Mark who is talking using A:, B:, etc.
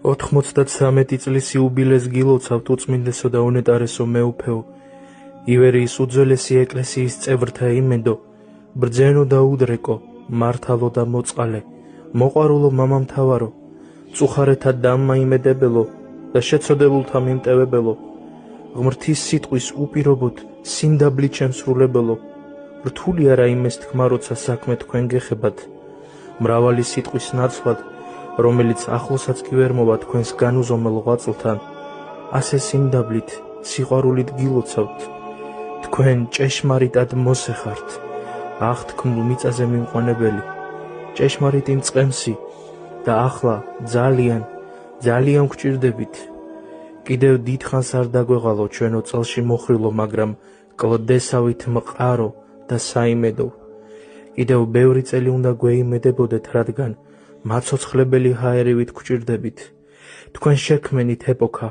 A: 93 წლის იუბილეს გილოცავთ უწმინდესო და უნეტარესო მეუფეო, ივერიის უძველესი ეკლესიის წევრთა იმედო, ბრძენო და უდრეკო, მართალო და მოწყალე, მოყვარულო მამამთავარო, წუხარეთა დამმაიმედებელო და შეცოდებულთა მიმტევებელო, ღმრთის სიტყვის უპირობოდ სიმდაბლით შემსრულებელო, რთული არა იმეს თქმა, როცა საქმე თქვენ გეხებათ, მრავალი სიტყვის ნაცვლად, რომელიც ახლოსაც კი ვერ მოვა თქვენს განუზომელ ღვაწლთან, ასე სიმდაბლით, სიყვარულით გილოცავთ, თქვენ ჭეშმარიტად მოსე ხართ, აღთქმულ მიწაზე მიმყვანებელი, ჭეშმარიტი მწყემსი და ახლა ძალიან გვჭირდებით. კიდევ დიდხანს არ დაგვეღალო ჩვენო წელში მოხრილო, მაგრამ კლდესავით მყარო და საიმედო. კიდევ ბევრი წელი უნდა გვეიმედებოდეთ, რადგან მაცოცხლებელი ჰაერივით გვჭირდებით. თქვენ შექმენით ეპოქა,